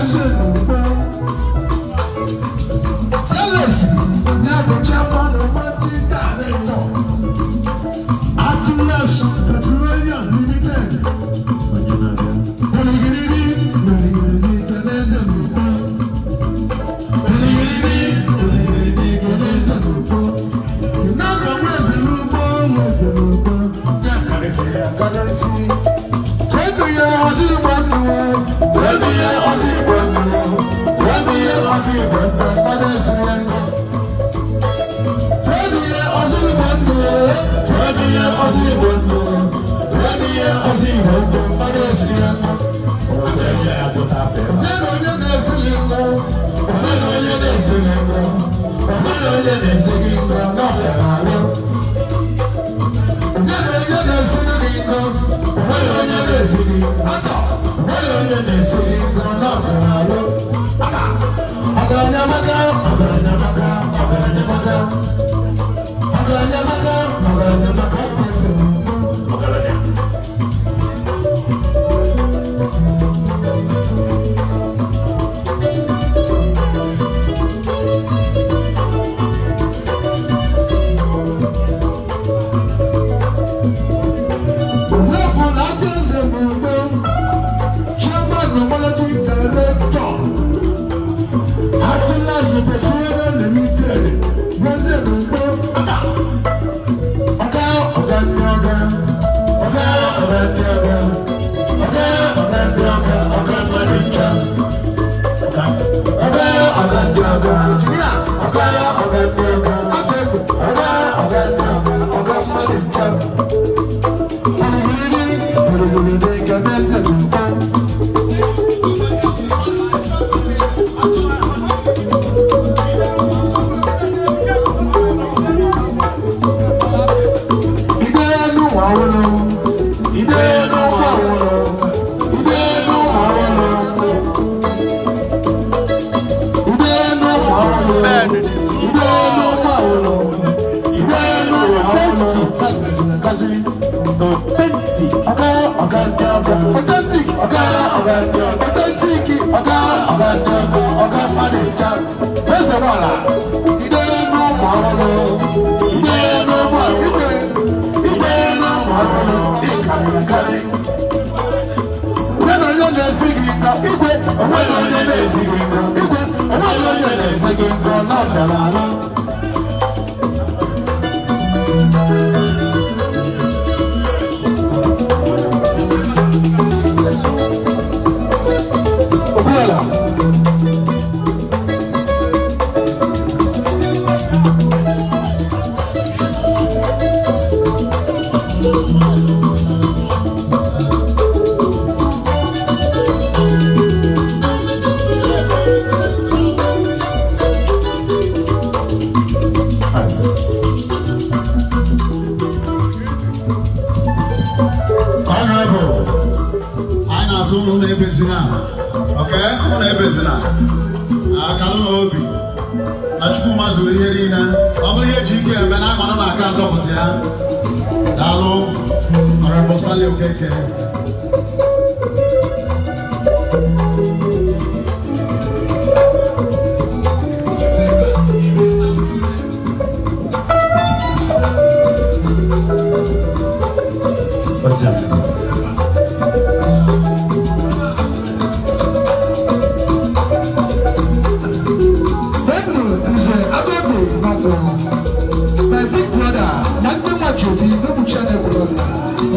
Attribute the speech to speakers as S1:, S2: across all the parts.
S1: Eze Na Ukpo. Alex Nyabo Chairman of Managing Director. Atlas Petroleum Limited. Eze Na Ukpo. Eze Na Ukpo. Remember Eze Na Ukpo. Currency.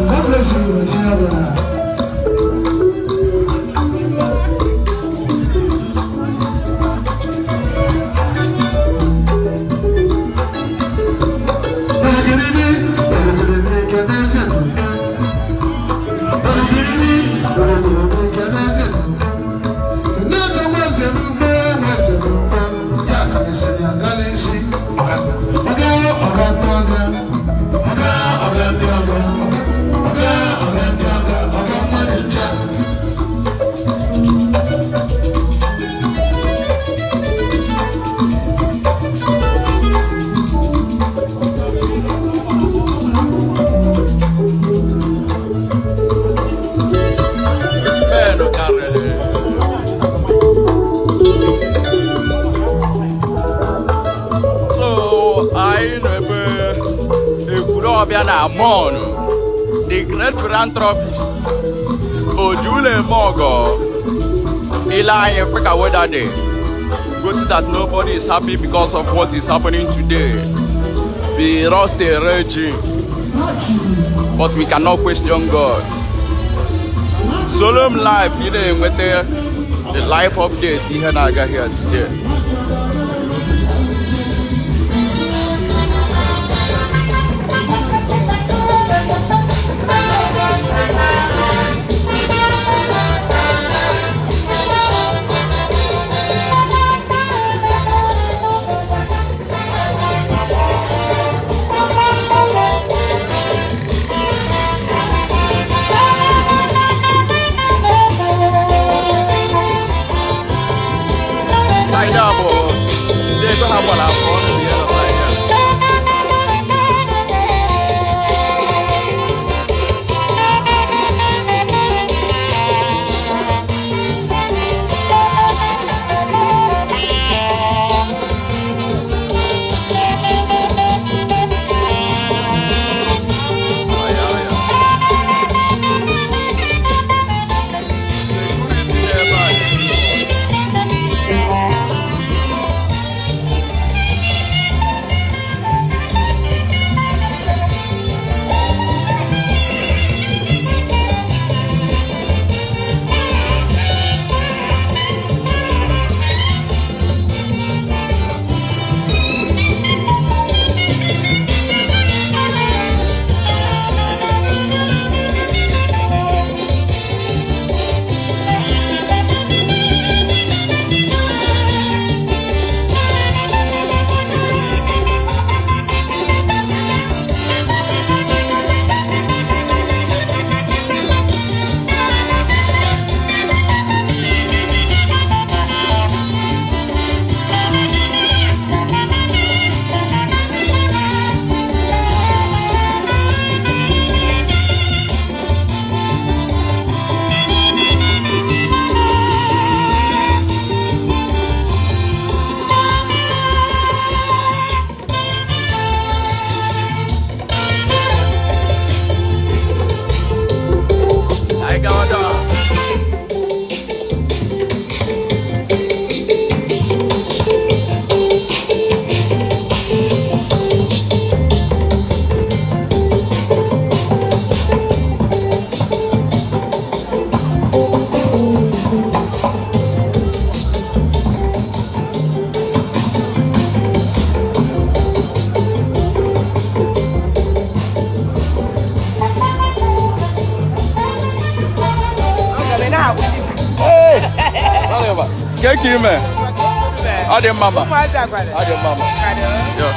S2: God bless you, my senior brother. Yana Amon, the great philanthropist, Ojule Mogo, Eli Africa Weather Day. Go see that nobody is happy because of what is happening today. We lost a regime, but we cannot question God. Solemn life, you know, with the life update here today. Kek ime. Ade mama. Ade mama. Yo.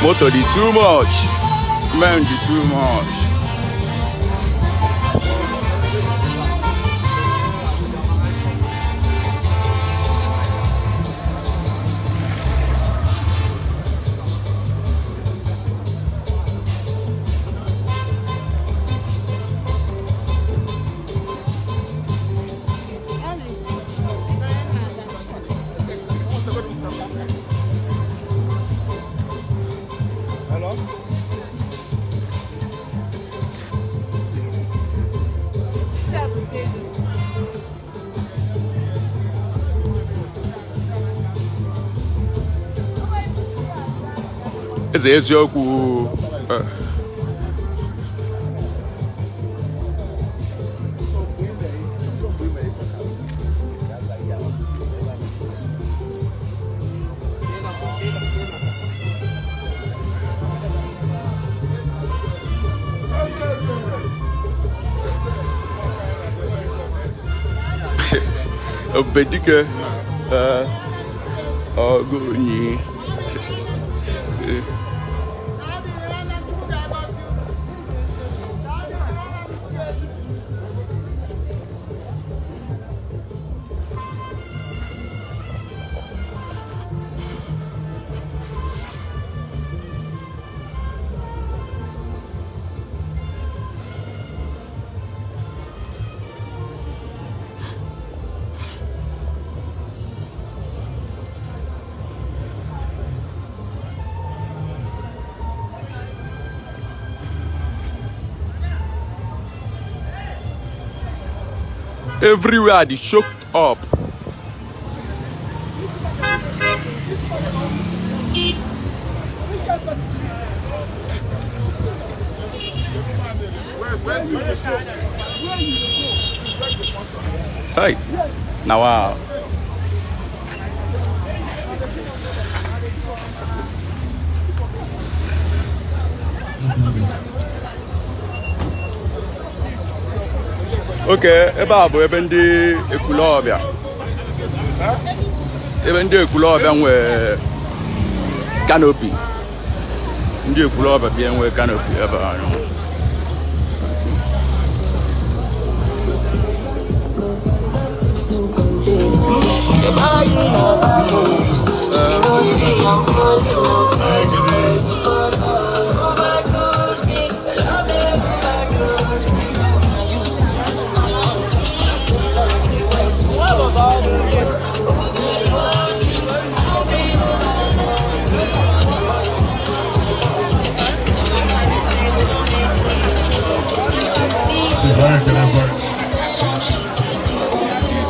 S2: Motor di too much. Man di too much. Eze eziokwu Obedike Ogunyi Everywhere they choked up. Hey, now wow. Okay, ebe a bụ ebe ndị ekulobịa. Ebe ndị ekulobịa nwe canopy. Ndị ekulobịa bịa nwe canopy ebe a.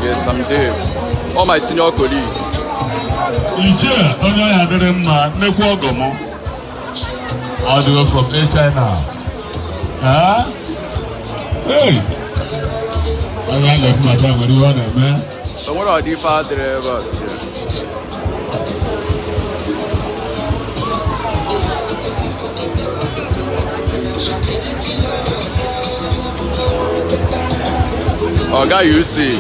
S2: Yes, I'm Dave. All my senior colleagues.
S1: All the way from China. Huh? Hey! I love my time with you on it, man.
S2: So what are the father about? Oh, guy, you see.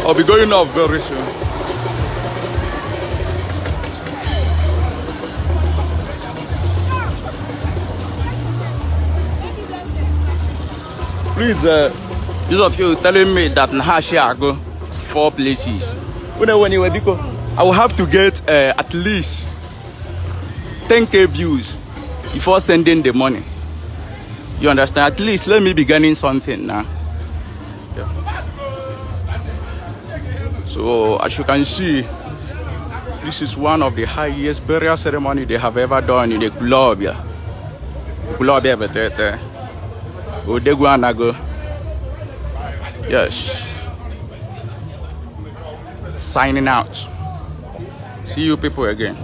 S2: I'll be going off very soon. Please, those of you telling me that Nahashi I go 4 places. When I will have to get at least 10k views before sending the money. You understand? At least let me be getting something now. Yeah. So as you can see, this is one of the highest burial ceremony they have ever done in the club. Yeah. Club betete. Odeguanago. Yes. Signing out. See you people again.